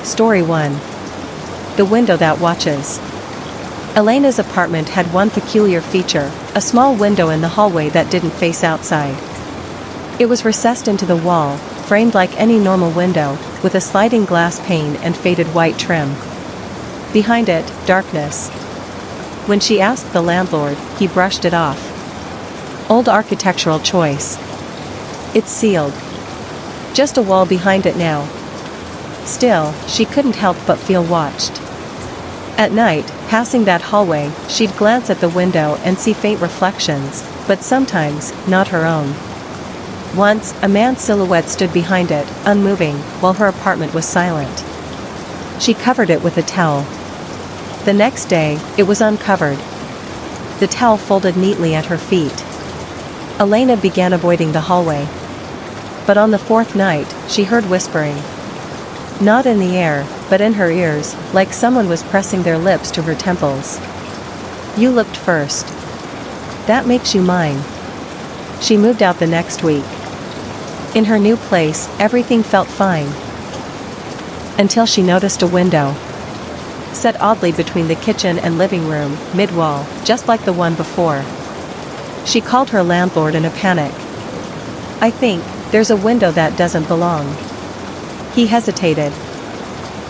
Story 1. The window that watches. Elena's apartment had one peculiar feature, a small window in the hallway that didn't face outside. It was recessed into the wall, framed like any normal window, with a sliding glass pane and faded white trim. Behind it, darkness. When she asked the landlord, he brushed it off. Old architectural choice. It's sealed. Just a wall behind it now. Still, she couldn't help but feel watched. At night, passing that hallway, she'd glance at the window and see faint reflections, but sometimes, not her own. Once, a man's silhouette stood behind it, unmoving, while her apartment was silent. She covered it with a towel. The next day, it was uncovered. The towel folded neatly at her feet. Elena began avoiding the hallway. But on the fourth night, she heard whispering. Not in the air, but in her ears, like someone was pressing their lips to her temples. You looked first. That makes you mine. She moved out the next week. In her new place, everything felt fine. Until she noticed a window. Set oddly between the kitchen and living room, mid-wall, just like the one before. She called her landlord in a panic. I think there's a window that doesn't belong. He hesitated.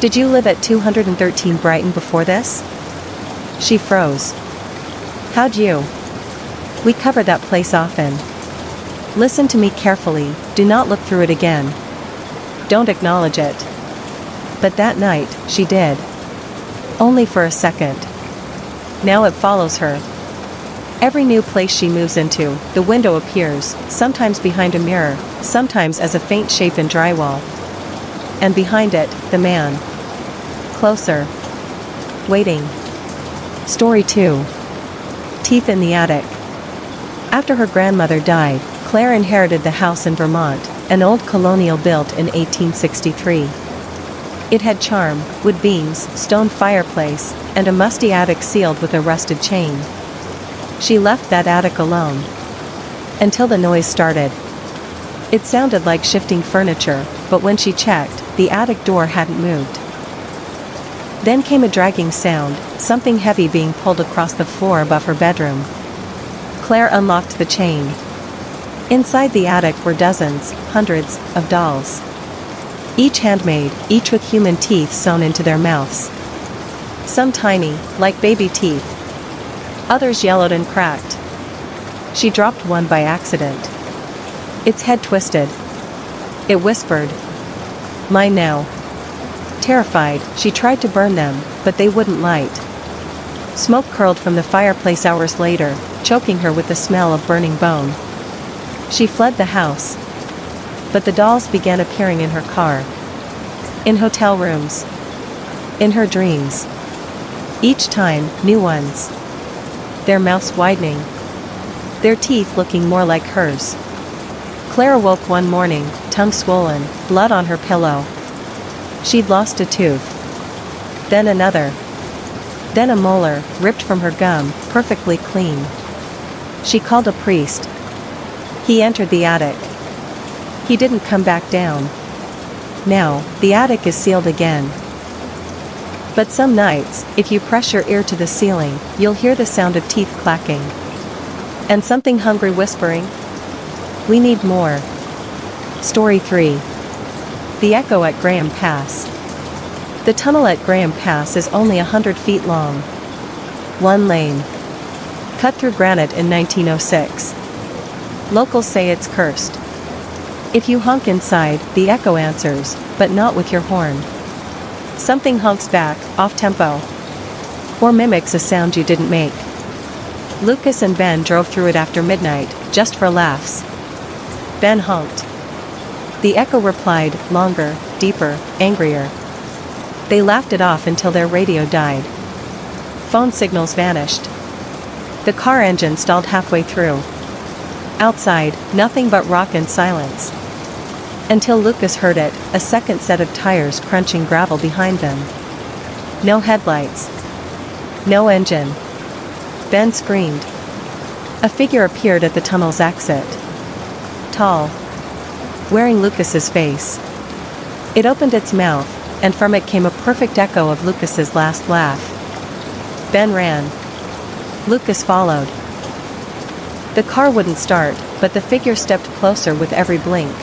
Did you live at 213 Brighton before this? She froze. How'd you? We cover that place often. Listen to me carefully, do not look through it again. Don't acknowledge it. But that night, she did. Only for a second. Now it follows her. Every new place she moves into, the window appears, sometimes behind a mirror, sometimes as a faint shape in drywall. And behind it, the man. Closer. Waiting. Story 2. Teeth in the attic. After her grandmother died, Claire inherited the house in Vermont, an old colonial built in 1863. It had charm, wood beams, stone fireplace, and a musty attic sealed with a rusted chain. She left that attic alone. Until the noise started. It sounded like shifting furniture, but when she checked, the attic door hadn't moved. Then came a dragging sound, something heavy being pulled across the floor above her bedroom. Claire unlocked the chain. Inside the attic were dozens, hundreds, of dolls. Each handmade, each with human teeth sewn into their mouths. Some tiny, like baby teeth. Others yellowed and cracked. She dropped one by accident. Its head twisted. It whispered. Mine now. Terrified, she tried to burn them, but they wouldn't light. Smoke curled from the fireplace hours later, choking her with the smell of burning bone. She fled the house. But the dolls began appearing in her car. In hotel rooms. In her dreams. Each time, new ones. Their mouths widening. Their teeth looking more like hers. Claire awoke one morning, tongue swollen, blood on her pillow. She'd lost a tooth. Then another. Then a molar, ripped from her gum, perfectly clean. She called a priest. He entered the attic. He didn't come back down. Now, the attic is sealed again. But some nights, if you press your ear to the ceiling, you'll hear the sound of teeth clacking. And something hungry whispering. We need more. Story 3. The Echo at Graham Pass. The tunnel at Graham Pass is only 100 feet long. One lane. Cut through granite in 1906. Locals say it's cursed. If you honk inside, the echo answers, but not with your horn. Something honks back, off-tempo. Or mimics a sound you didn't make. Lucas and Ben drove through it after midnight, just for laughs. Ben honked. The echo replied, longer, deeper, angrier. They laughed it off until their radio died. Phone signals vanished. The car engine stalled halfway through. Outside, nothing but rock and silence. Until Lucas heard it, a second set of tires crunching gravel behind them. No headlights. No engine. Ben screamed. A figure appeared at the tunnel's exit. Tall. Wearing Lucas's face. It opened its mouth, and from it came a perfect echo of Lucas's last laugh. Ben ran. Lucas followed. The car wouldn't start, but the figure stepped closer with every blink.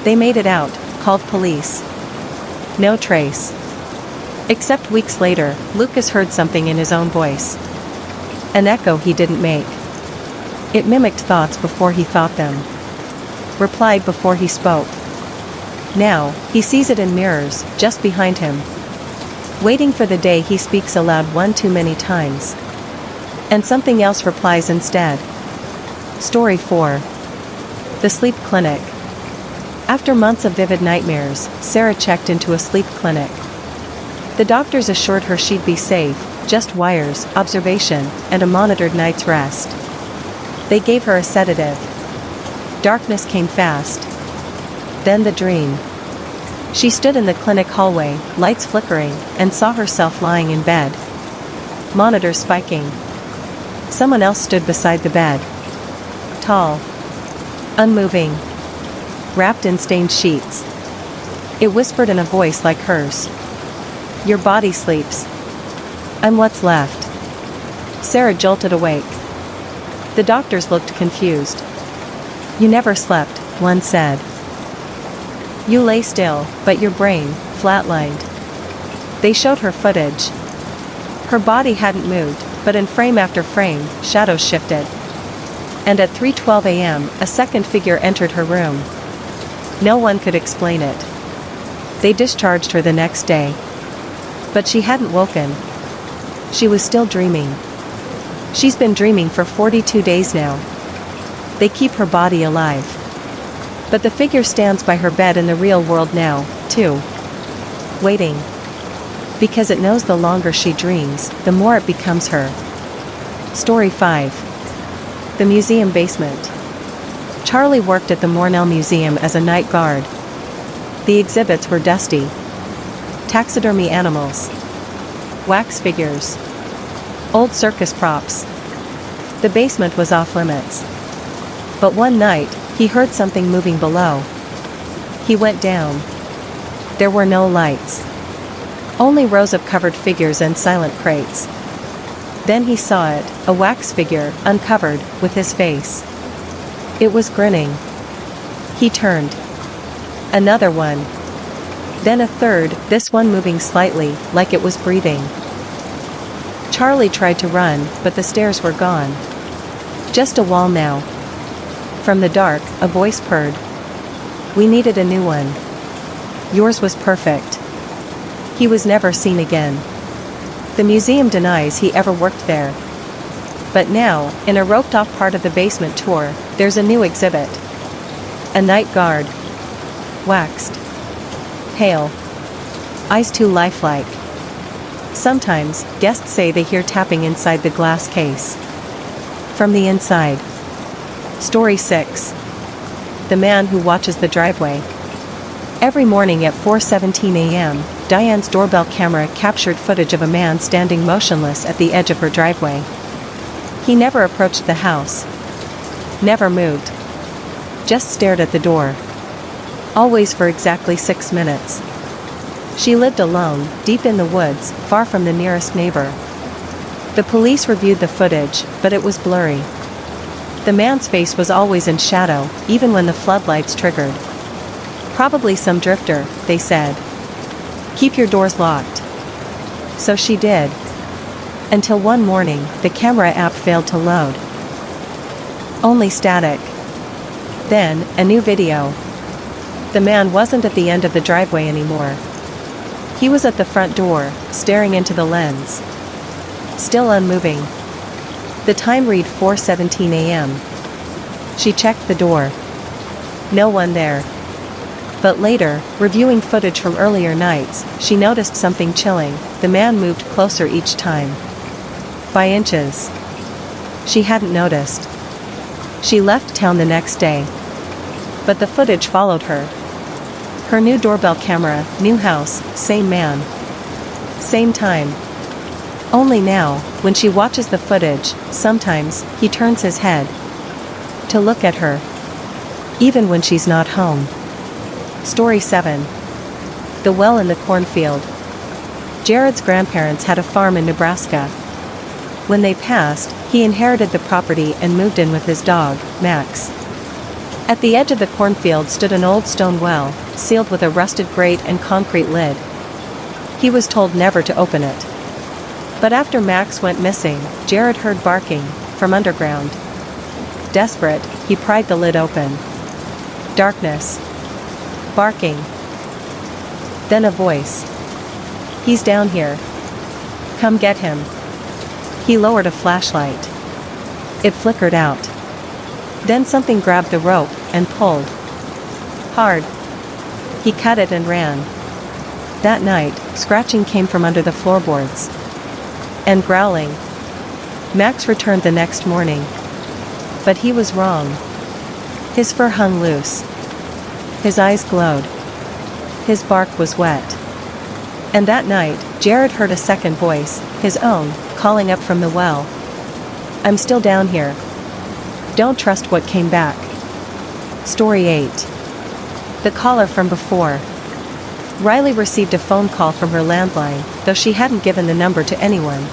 They made it out, called police. No trace. Except weeks later, Lucas heard something in his own voice. An echo he didn't make. It mimicked thoughts before he thought them. Replied before he spoke. Now, he sees it in mirrors, just behind him. Waiting for the day he speaks aloud one too many times. And something else replies instead. Story 4. The Sleep Clinic. After months of vivid nightmares, Sarah checked into a sleep clinic. The doctors assured her she'd be safe, just wires, observation, and a monitored night's rest. They gave her a sedative. Darkness came fast. Then the dream. She stood in the clinic hallway, lights flickering, and saw herself lying in bed. Monitor spiking. Someone else stood beside the bed. Tall. Unmoving. Wrapped in stained sheets. It whispered in a voice like hers. Your body sleeps. I'm what's left. Sarah jolted awake. The doctors looked confused. You never slept, one said. You lay still, but your brain, flatlined. They showed her footage. Her body hadn't moved, but in frame after frame, shadows shifted. And at 3:12 a.m., a second figure entered her room. No one could explain it. They discharged her the next day. But she hadn't woken. She was still dreaming. She's been dreaming for 42 days now. They keep her body alive. But the figure stands by her bed in the real world now, too. Waiting. Because it knows the longer she dreams, the more it becomes her. Story 5. The Museum Basement. Charlie worked at the Mornell Museum as a night guard. The exhibits were dusty. Taxidermy animals. Wax figures. Old circus props. The basement was off limits. But one night, he heard something moving below. He went down. There were no lights. Only rows of covered figures and silent crates. Then he saw it, a wax figure, uncovered, with his face. It was grinning. He turned. Another one. Then a third, this one moving slightly, like it was breathing. Charlie tried to run, but the stairs were gone. Just a wall now. From the dark, a voice purred. We needed a new one. Yours was perfect. He was never seen again. The museum denies he ever worked there. But now, in a roped-off part of the basement tour, there's a new exhibit. A night guard. Waxed. Pale. Eyes too lifelike. Sometimes, guests say they hear tapping inside the glass case. From the inside. Story 6. The Man Who Watches the Driveway. Every morning at 4:17 a.m., Diane's doorbell camera captured footage of a man standing motionless at the edge of her driveway. He never approached the house. Never moved. Just stared at the door. Always for exactly 6 minutes. She lived alone, deep in the woods, far from the nearest neighbor. The police reviewed the footage, but it was blurry. The man's face was always in shadow, even when the floodlights triggered. Probably some drifter, they said. Keep your doors locked. So she did. Until one morning, the camera app failed to load. Only static. Then, a new video. The man wasn't at the end of the driveway anymore. He was at the front door, staring into the lens. Still unmoving. The time read 4:17 a.m. She checked the door. No one there. But later, reviewing footage from earlier nights, she noticed something chilling. The man moved closer each time. By inches. She hadn't noticed. She left town the next day. But the footage followed her. Her new doorbell camera, new house, same man. Same time. Only now, when she watches the footage, sometimes, he turns his head. To look at her. Even when she's not home. Story 7. The well in the cornfield. Jared's grandparents had a farm in Nebraska. When they passed, he inherited the property and moved in with his dog, Max. At the edge of the cornfield stood an old stone well, sealed with a rusted grate and concrete lid. He was told never to open it. But after Max went missing, Jared heard barking from underground. Desperate, he pried the lid open. Darkness. Barking. Then a voice. "He's down here. Come get him." He lowered a flashlight. It flickered out. Then something grabbed the rope and pulled. Hard. He cut it and ran. That night, scratching came from under the floorboards. And growling. Max returned the next morning. But he was wrong. His fur hung loose. His eyes glowed. His bark was wet. And that night, Jared heard a second voice, his own, calling up from the well. "I'm still down here. Don't trust what came back." Story 8. The caller from before. Riley received a phone call from her landline, though she hadn't given the number to anyone.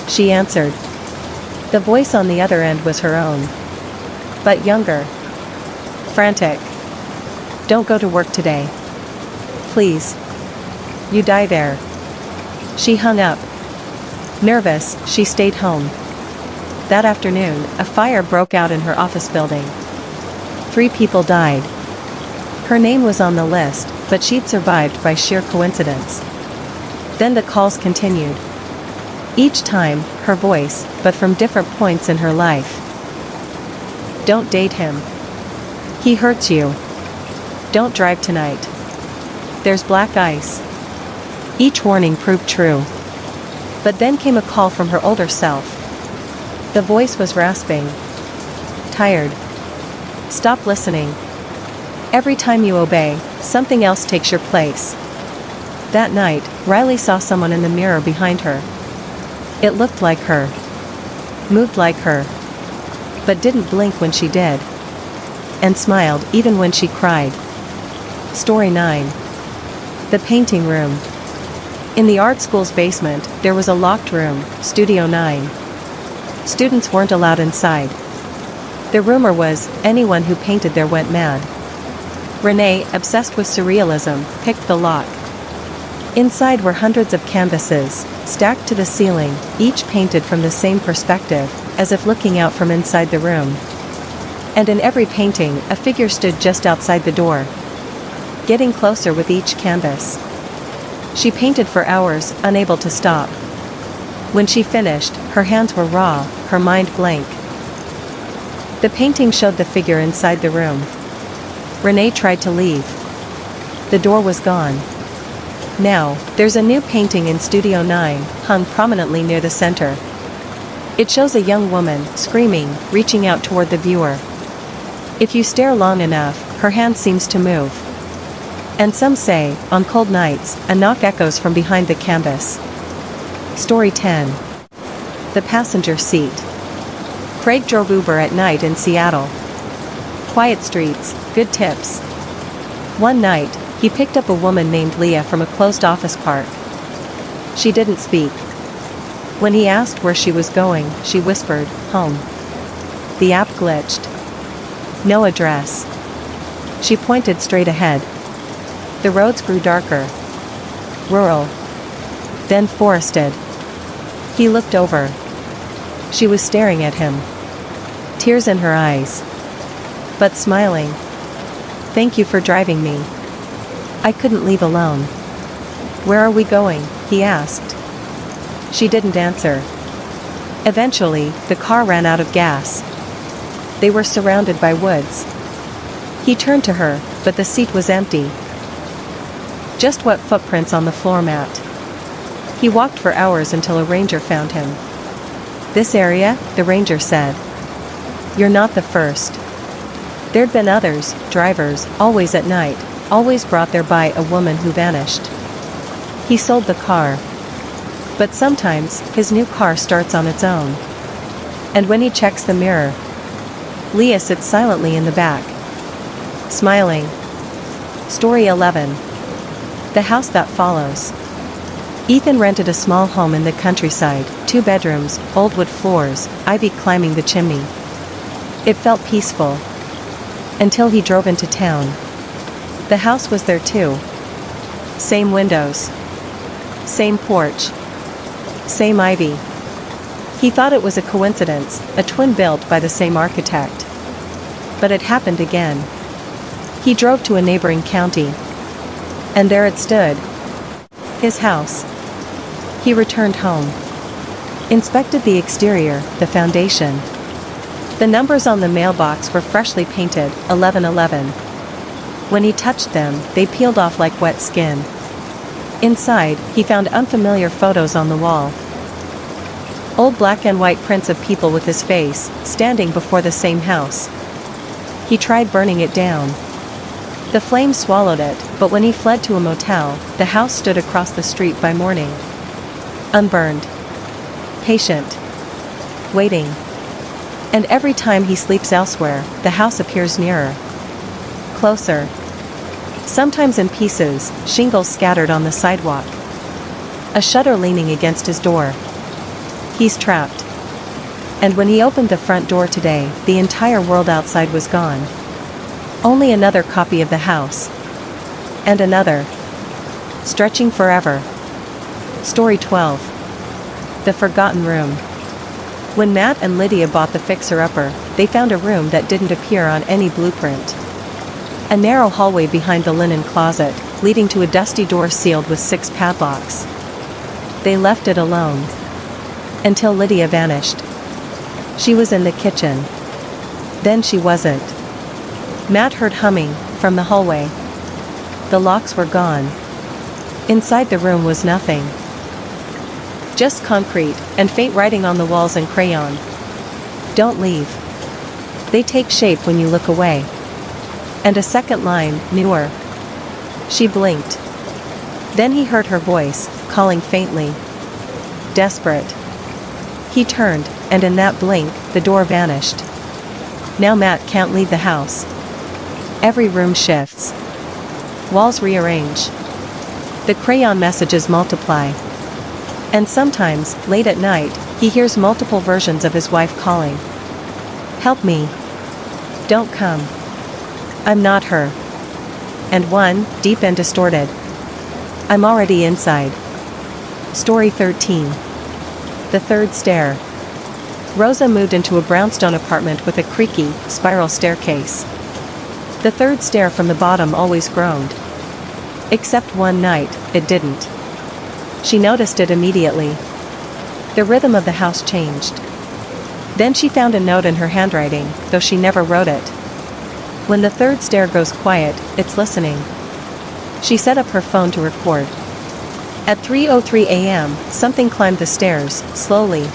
She answered. The voice on the other end was her own. But younger. Frantic. "Don't go to work today. Please. You die there." She hung up. Nervous, she stayed home. That afternoon, a fire broke out in her office building. 3 people died. Her name was on the list, but she'd survived by sheer coincidence. Then the calls continued. Each time, her voice, but from different points in her life. "Don't date him. He hurts you. Don't drive tonight. There's black ice." Each warning proved true. But then came a call from her older self. The voice was rasping. "Tired. Stop listening. Every time you obey, something else takes your place." That night, Riley saw someone in the mirror behind her. It looked like her. Moved like her. But didn't blink when she did. And smiled even when she cried. Story 9. The painting room. In the art school's basement, there was a locked room, Studio 9. Students weren't allowed inside. The rumor was, anyone who painted there went mad. Renee, obsessed with surrealism, picked the lock. Inside were hundreds of canvases, stacked to the ceiling, each painted from the same perspective, as if looking out from inside the room. And in every painting, a figure stood just outside the door, getting closer with each canvas. She painted for hours, unable to stop. When she finished, her hands were raw, her mind blank. The painting showed the figure inside the room. Renee tried to leave. The door was gone. Now, there's a new painting in Studio 9, hung prominently near the center. It shows a young woman, screaming, reaching out toward the viewer. If you stare long enough, her hand seems to move. And some say, on cold nights, a knock echoes from behind the canvas. Story 10. The passenger seat. Craig drove Uber at night in Seattle. Quiet streets, good tips. One night, he picked up a woman named Leah from a closed office park. She didn't speak. When he asked where she was going, she whispered, "Home." The app glitched. No address. She pointed straight ahead. The roads grew darker. Rural. Then forested. He looked over. She was staring at him. Tears in her eyes. But smiling. "Thank you for driving me. I couldn't leave alone." "Where are we going?" he asked. She didn't answer. Eventually, the car ran out of gas. They were surrounded by woods. He turned to her, but the seat was empty. Just wet footprints on the floor mat. He walked for hours until a ranger found him. "This area," the ranger said. "You're not the first." There'd been others, drivers, always at night, always brought there by a woman who vanished. He sold the car. But sometimes, his new car starts on its own. And when he checks the mirror, Leah sits silently in the back, smiling. Story 11. The house that follows. Ethan rented a small home in the countryside, 2 bedrooms, old wood floors, ivy climbing the chimney. It felt peaceful. Until he drove into town. The house was there too. Same windows. Same porch. Same ivy. He thought it was a coincidence, a twin built by the same architect. But it happened again. He drove to a neighboring county. And there it stood. His house. He returned home. Inspected the exterior, the foundation. The numbers on the mailbox were freshly painted, 1111. When he touched them, they peeled off like wet skin. Inside, he found unfamiliar photos on the wall. Old black and white prints of people with his face, standing before the same house. He tried burning it down. The flames swallowed it, but when he fled to a motel, the house stood across the street by morning. Unburned. Patient. Waiting. And every time he sleeps elsewhere, the house appears nearer. Closer. Sometimes in pieces, shingles scattered on the sidewalk. A shutter leaning against his door. He's trapped. And when he opened the front door today, the entire world outside was gone. Only another copy of the house. And another. Stretching forever. Story 12. The Forgotten Room. When Matt and Lydia bought the fixer-upper, they found a room that didn't appear on any blueprint. A narrow hallway behind the linen closet, leading to a dusty door sealed with 6 padlocks. They left it alone. Until Lydia vanished. She was in the kitchen. Then she wasn't. Matt heard humming from the hallway. The locks were gone. Inside the room was nothing. Just concrete, and faint writing on the walls in crayon. Don't leave. They take shape when you look away. And a second line, newer. She blinked. Then he heard her voice, calling faintly. Desperate. He turned, and in that blink, the door vanished. Now Matt can't leave the house. Every room shifts. Walls rearrange. The crayon messages multiply. And sometimes, late at night, he hears multiple versions of his wife calling. Help me. Don't come. I'm not her. And one, deep and distorted. I'm already inside. Story 13. The Third Stair. Rosa moved into a brownstone apartment with a creaky, spiral staircase. The third stair from the bottom always groaned. Except one night, it didn't. She noticed it immediately. The rhythm of the house changed. Then she found a note in her handwriting, though she never wrote it. When the third stair goes quiet, it's listening. She set up her phone to record. At 3:03 a.m., something climbed the stairs, slowly.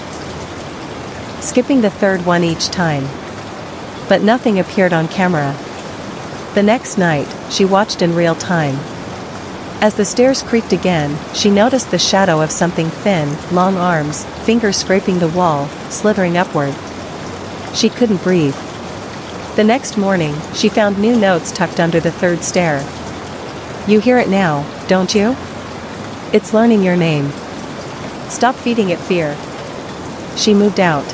Skipping the third one each time. But nothing appeared on camera. The next night, she watched in real time. As the stairs creaked again, she noticed the shadow of something thin, long arms, fingers scraping the wall, slithering upward. She couldn't breathe. The next morning, she found new notes tucked under the third stair. You hear it now, don't you? It's learning your name. Stop feeding it fear. She moved out.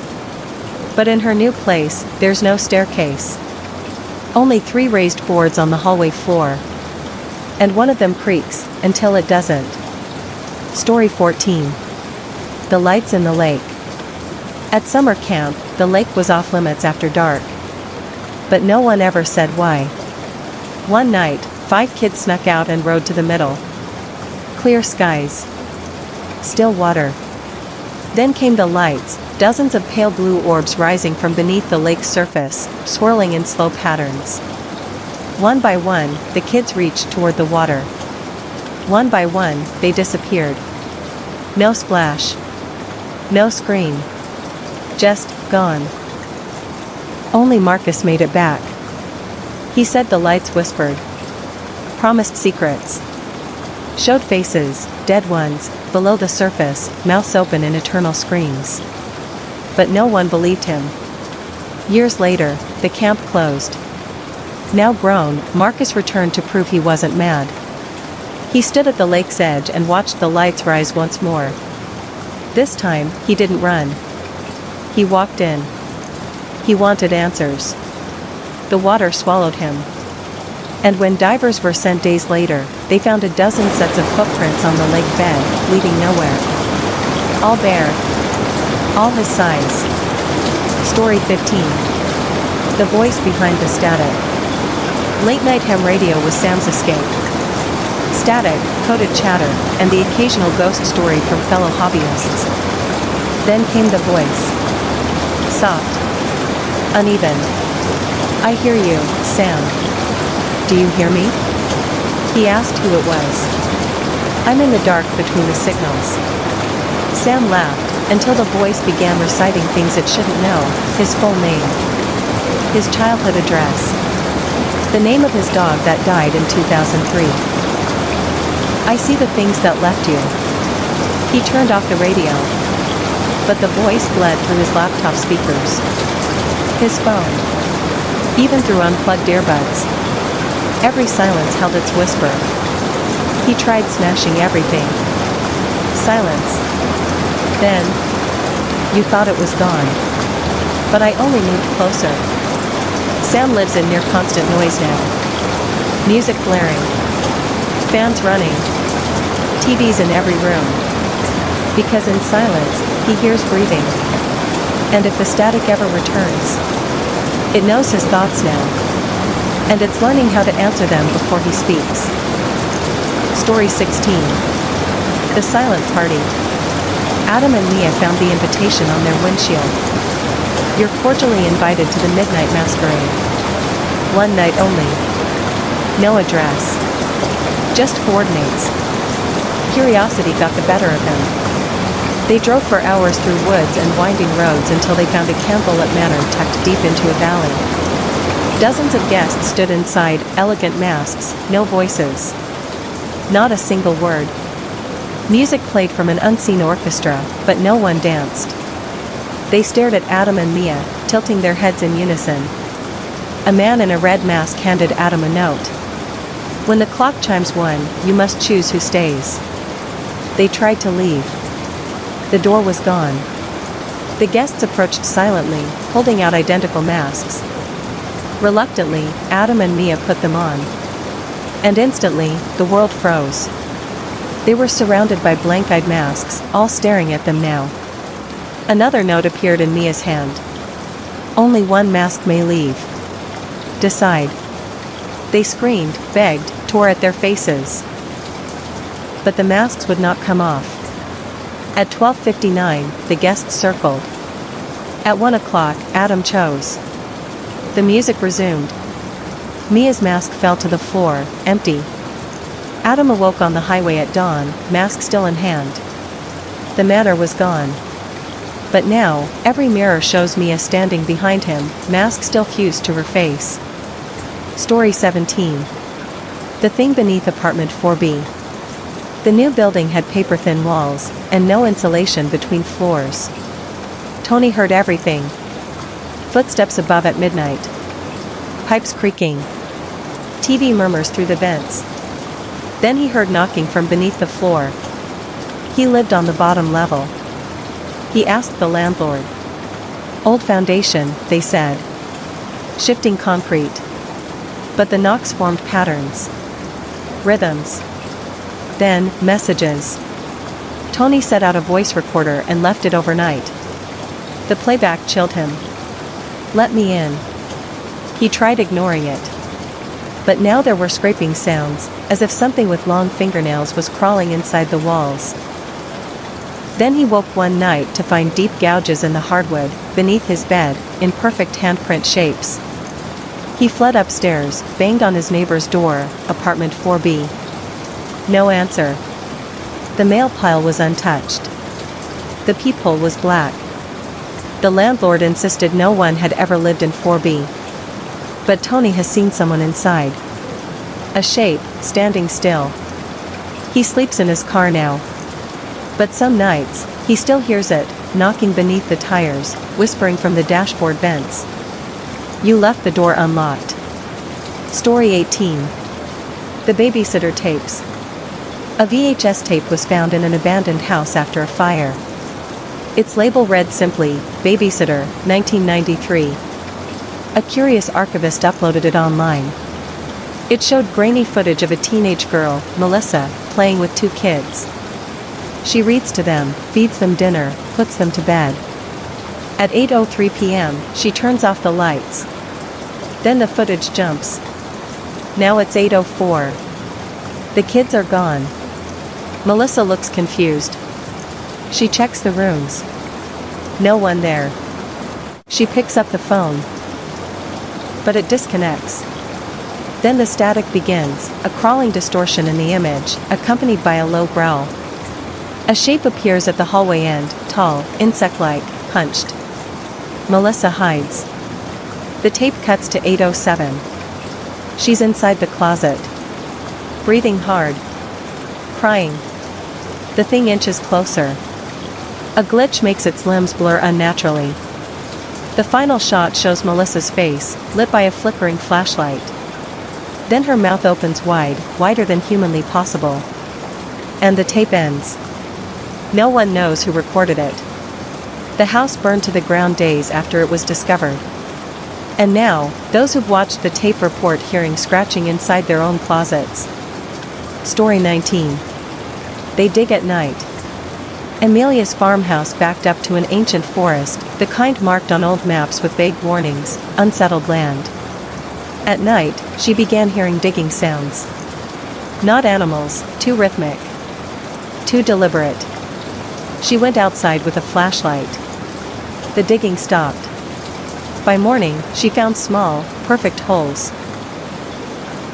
But in her new place, there's no staircase. Only 3 raised boards on the hallway floor. And one of them creaks, until it doesn't. Story 14. The Lights in the Lake. At summer camp, the lake was off limits after dark. But no one ever said why. One night, 5 kids snuck out and rode to the middle. Clear skies. Still water. Then came the lights, dozens of pale blue orbs rising from beneath the lake's surface, swirling in slow patterns. One by one, the kids reached toward the water. One by one, they disappeared. No splash. No scream. Just, gone. Only Marcus made it back. He said the lights whispered. Promised secrets. Showed faces, dead ones, below the surface, mouths open in eternal screams. But no one believed him. Years later, the camp closed. Now grown, Marcus returned to prove he wasn't mad. He stood at the lake's edge and watched the lights rise once more. This time, he didn't run. He walked in. He wanted answers. The water swallowed him. And when divers were sent days later, they found a dozen sets of footprints on the lake bed, leading nowhere. All bare. All his size. Story 15. The voice behind the static. Late-night ham radio was Sam's escape. Static, coded chatter, and the occasional ghost story from fellow hobbyists. Then came the voice. Soft. Uneven. I hear you, Sam. Do you hear me? He asked who it was. I'm in the dark between the signals. Sam laughed, until the voice began reciting things it shouldn't know, his full name. His childhood address. The name of his dog that died in 2003. I see the things that left you. He turned off the radio. But the voice bled through his laptop speakers. His phone. Even through unplugged earbuds. Every silence held its whisper. He tried smashing everything. Silence. Then, you thought it was gone. But I only moved closer. Sam lives in near constant noise now. Music blaring. Fans running. TVs in every room. Because in silence, he hears breathing. And if the static ever returns, it knows his thoughts now. And it's learning how to answer them before he speaks. Story 16. The Silent Party. Adam and Mia found the invitation on their windshield. You're cordially invited to the midnight masquerade. One night only. No address. Just coordinates. Curiosity got the better of him. They drove for hours through woods and winding roads until they found a candlelit manor tucked deep into a valley. Dozens of guests stood inside, elegant masks, no voices. Not a single word. Music played from an unseen orchestra, but no one danced. They stared at Adam and Mia, tilting their heads in unison. A man in a red mask handed Adam a note. When the clock chimes 1, you must choose who stays. They tried to leave. The door was gone. The guests approached silently, holding out identical masks. Reluctantly, Adam and Mia put them on. And instantly, the world froze. They were surrounded by blank-eyed masks, all staring at them now. Another note appeared in Mia's hand. Only one mask may leave. Decide. They screamed, begged, tore at their faces. But the masks would not come off. At 12:59, the guests circled. At 1 o'clock, Adam chose. The music resumed. Mia's mask fell to the floor, empty. Adam awoke on the highway at dawn, mask still in hand. The manor was gone. But now, every mirror shows Mia standing behind him, mask still fused to her face. Story 17. The Thing Beneath Apartment 4B. The new building had paper-thin walls, and no insulation between floors. Tony heard everything. Footsteps above at midnight. Pipes creaking. TV murmurs through the vents. Then he heard knocking from beneath the floor. He lived on the bottom level. He asked the landlord. Old foundation, they said. Shifting concrete. But the knocks formed patterns. Rhythms. Then, messages. Tony set out a voice recorder and left it overnight. The playback chilled him. Let me in. He tried ignoring it. But now there were scraping sounds, as if something with long fingernails was crawling inside the walls. Then he woke one night to find deep gouges in the hardwood, beneath his bed, in perfect handprint shapes. He fled upstairs, banged on his neighbor's door, apartment 4B. No answer. The mail pile was untouched. The peephole was black. The landlord insisted no one had ever lived in 4B. But Tony has seen someone inside. A shape, standing still. He sleeps in his car now. But some nights, he still hears it, knocking beneath the tires, whispering from the dashboard vents. You left the door unlocked. Story 18. The Babysitter Tapes. A VHS tape was found in an abandoned house after a fire. Its label read simply, Babysitter, 1993. A curious archivist uploaded it online. It showed grainy footage of a teenage girl, Melissa, playing with two kids. She reads to them, feeds them dinner, puts them to bed. At 8:03 p.m., she turns off the lights. Then the footage jumps. Now it's 8:04. The kids are gone. Melissa looks confused. She checks the rooms. No one there. She picks up the phone. But it disconnects. Then the static begins, a crawling distortion in the image, accompanied by a low growl. A shape appears at the hallway end, tall, insect-like, hunched. Melissa hides. The tape cuts to 8:07. She's inside the closet. Breathing hard. Crying. The thing inches closer. A glitch makes its limbs blur unnaturally. The final shot shows Melissa's face, lit by a flickering flashlight. Then her mouth opens wide, wider than humanly possible. And the tape ends. No one knows who recorded it. The house burned to the ground days after it was discovered. And now, those who've watched the tape report hearing scratching inside their own closets. Story 19. They dig at night. Amelia's farmhouse backed up to an ancient forest, the kind marked on old maps with vague warnings, unsettled land. At night, she began hearing digging sounds. Not animals, too rhythmic. Too deliberate. She went outside with a flashlight. The digging stopped. By morning, she found small, perfect holes.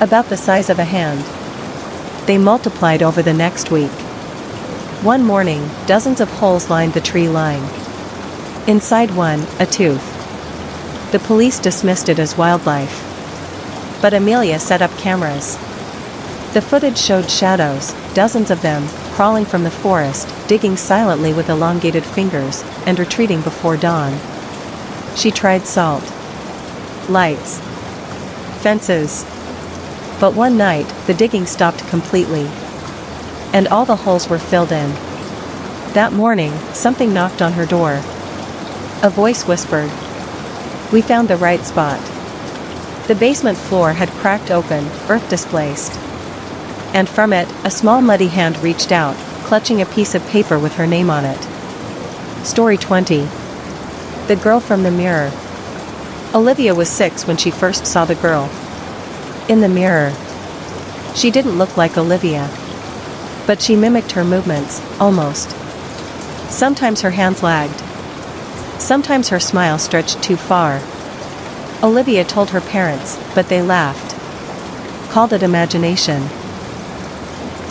About the size of a hand. They multiplied over the next week. One morning, dozens of holes lined the tree line. Inside one, a tooth. The police dismissed it as wildlife. But Amelia set up cameras. The footage showed shadows, dozens of them, crawling from the forest, digging silently with elongated fingers, and retreating before dawn. She tried salt. Lights. Fences. But one night, the digging stopped completely. And all the holes were filled in. That morning, something knocked on her door. A voice whispered, "We found the right spot." The basement floor had cracked open, earth displaced. And from it, a small muddy hand reached out, clutching a piece of paper with her name on it. Story 20. The girl from the mirror. Olivia was 6 when she first saw the girl. In the mirror. She didn't look like Olivia. But she mimicked her movements, almost. Sometimes her hands lagged. Sometimes her smile stretched too far. Olivia told her parents, but they laughed. Called it imagination.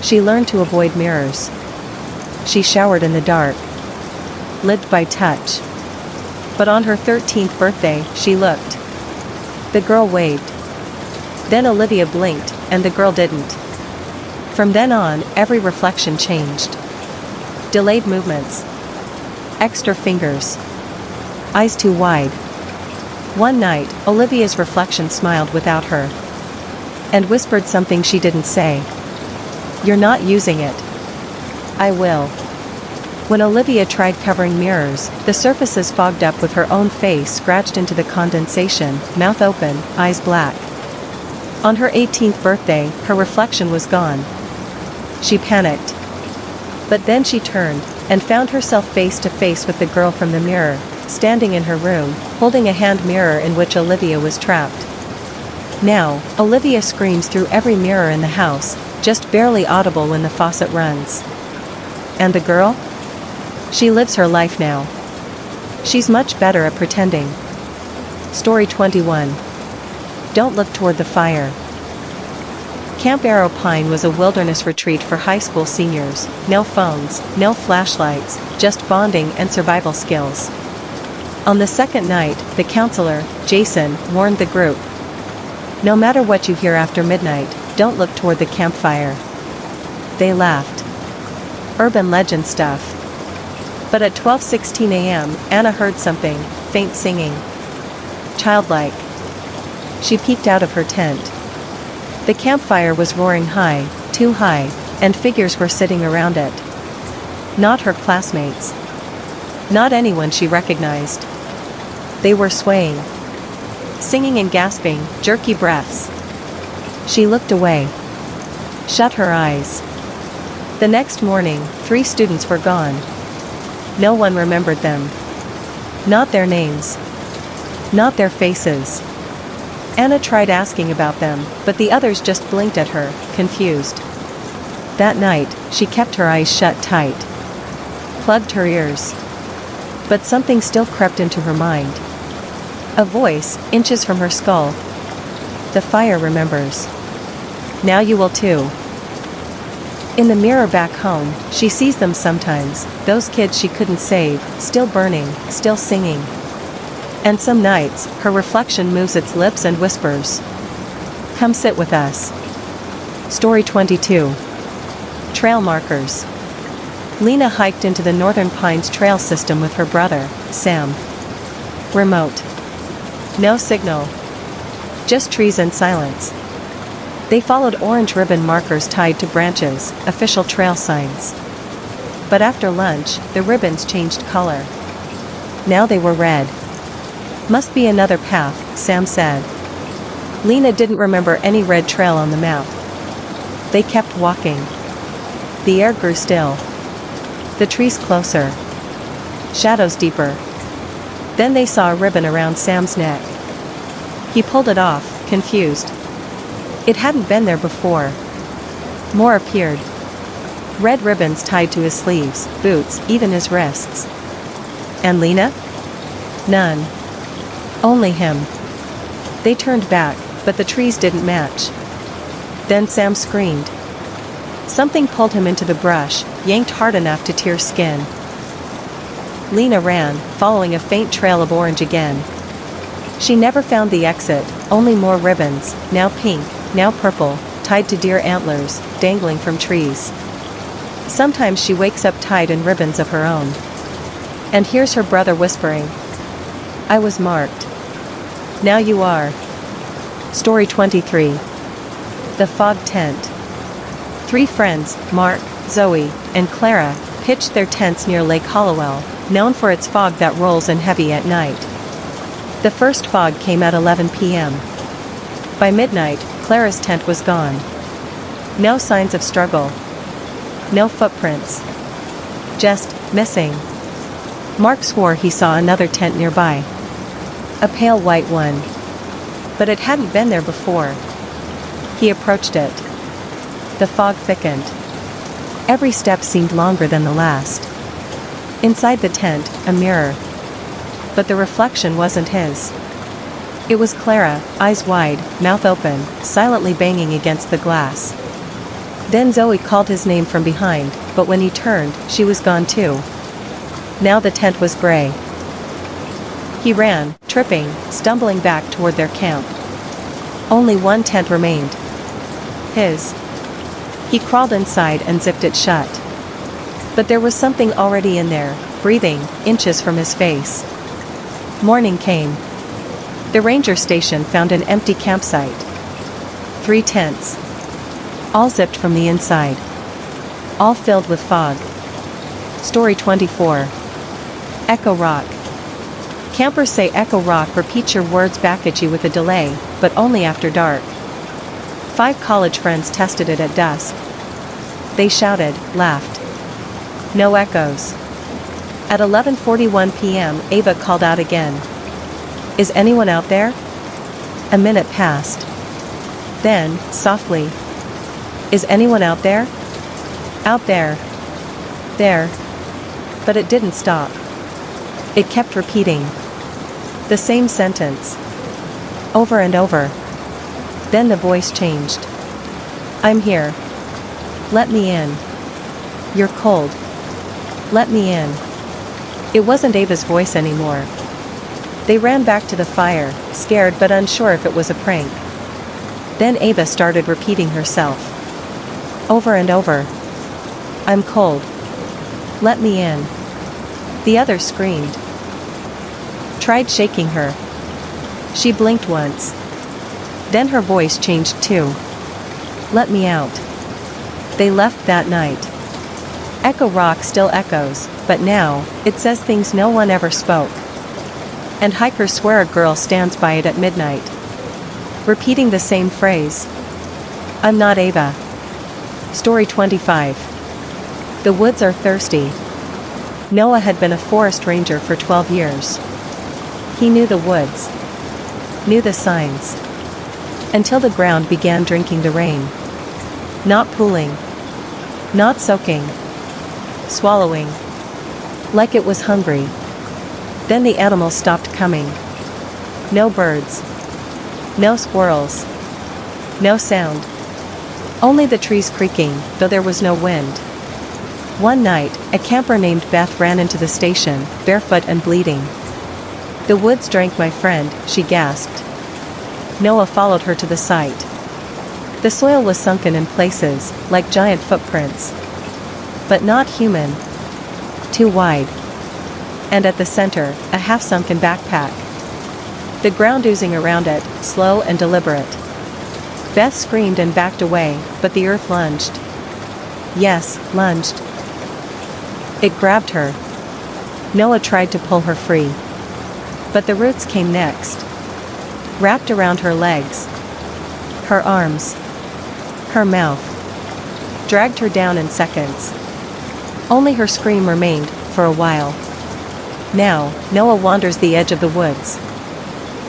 She learned to avoid mirrors. She showered in the dark. Lived by touch. But on her 13th birthday, she looked. The girl waved. Then Olivia blinked, and the girl didn't. From then on, every reflection changed. Delayed movements. Extra fingers. Eyes too wide. One night, Olivia's reflection smiled without her. And whispered something she didn't say. "You're not using it." "I will." When Olivia tried covering mirrors, the surfaces fogged up with her own face scratched into the condensation, mouth open, eyes black. On her 18th birthday, her reflection was gone. She panicked. But then she turned, and found herself face to face with the girl from the mirror, standing in her room, holding a hand mirror in which Olivia was trapped. Now, Olivia screams through every mirror in the house, just barely audible when the faucet runs. And the girl? She lives her life now. She's much better at pretending. Story 21. Don't look toward the fire. Camp Arrow Pine was a wilderness retreat for high school seniors. No phones, no flashlights, just bonding and survival skills. On the second night, the counselor, Jason, warned the group. No matter what you hear after midnight, don't look toward the campfire. They laughed. Urban legend stuff. But at 12:16 a.m., Anna heard something, faint singing. Childlike. She peeked out of her tent. The campfire was roaring high, too high, and figures were sitting around it. Not her classmates. Not anyone she recognized. They were swaying, singing and gasping, jerky breaths. She looked away, shut her eyes. The next morning, 3 students were gone. No one remembered them. Not their names. Not their faces. Anna tried asking about them, but the others just blinked at her, confused. That night, she kept her eyes shut tight, plugged her ears. But something still crept into her mind. A voice, inches from her skull. The fire remembers. Now you will too. In the mirror back home, she sees them sometimes, those kids she couldn't save, still burning, still singing. And some nights, her reflection moves its lips and whispers. Come sit with us. Story 22. Trail markers. Lena hiked into the Northern Pines trail system with her brother, Sam. Remote. No signal. Just trees and silence. They followed orange ribbon markers tied to branches, official trail signs. But after lunch, the ribbons changed color. Now they were red. Must be another path, Sam said. Lena didn't remember any red trail on the map. They kept walking. The air grew still. The trees closer. Shadows deeper. Then they saw a ribbon around Sam's neck. He pulled it off, confused. It hadn't been there before. More appeared. Red ribbons tied to his sleeves, boots, even his wrists. And Lena? None. Only him. They turned back, but the trees didn't match. Then Sam screamed. Something pulled him into the brush, yanked hard enough to tear skin. Lena ran, following a faint trail of orange again. She never found the exit, only more ribbons, now pink, now purple, tied to deer antlers, dangling from trees. Sometimes she wakes up tied in ribbons of her own. And hears her brother whispering. I was marked. Now you are. Story 23. The fog tent. 3 friends, Mark, Zoe, and Clara, pitched their tents near Lake Hollowell, known for its fog that rolls in heavy at night. The first fog came at 11 p.m. By midnight, Clara's tent was gone. No signs of struggle. No footprints. Just, missing. Mark swore he saw another tent nearby. A pale white one. But it hadn't been there before. He approached it. The fog thickened. Every step seemed longer than the last. Inside the tent, a mirror. But the reflection wasn't his. It was Clara, eyes wide, mouth open, silently banging against the glass. Then Zoe called his name from behind, but when he turned, she was gone too. Now the tent was gray. He ran, tripping, stumbling back toward their camp. Only one tent remained. His. He crawled inside and zipped it shut. But there was something already in there, breathing, inches from his face. Morning came. The ranger station found an empty campsite. 3 tents. All zipped from the inside. All filled with fog. Story 24. Echo Rock. Campers say Echo Rock repeats your words back at you with a delay, but only after dark. 5 college friends tested it at dusk. They shouted, laughed. No echoes. At 11:41 p.m., Ava called out again. Is anyone out there? A minute passed. Then, softly. Is anyone out there? Out there. There. But it didn't stop. It kept repeating. The same sentence. Over and over. Then the voice changed. I'm here. Let me in. You're cold. Let me in. It wasn't Ava's voice anymore. They ran back to the fire, scared but unsure if it was a prank. Then Ava started repeating herself. Over and over. I'm cold. Let me in. The others screamed. Tried shaking her. She blinked once. Then her voice changed too. Let me out. They left that night. Echo Rock still echoes, but now, it says things no one ever spoke. And hikers swear a girl stands by it at midnight, repeating the same phrase. I'm not Ava. Story 25. The woods are thirsty. Noah had been a forest ranger for 12 years. He knew the woods, knew the signs, until the ground began drinking the rain. Not pooling, not soaking, swallowing, like it was hungry. Then the animals stopped coming. No birds, no squirrels, no sound. Only the trees creaking, though there was no wind. One night, a camper named Beth ran into the station, barefoot and bleeding. The woods drank my friend, she gasped. Noah followed her to the site. The soil was sunken in places, like giant footprints. But not human. Too wide. And at the center, a half-sunken backpack. The ground oozing around it, slow and deliberate. Beth screamed and backed away, but the earth lunged. Yes, lunged. It grabbed her. Noah tried to pull her free. But the roots came next. Wrapped around her legs, her arms, her mouth. Dragged her down in seconds. Only her scream remained, for a while. Now, Noah wanders the edge of the woods,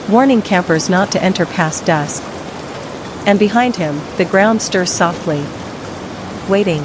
warning campers not to enter past dusk. And behind him, the ground stirs softly. Waiting.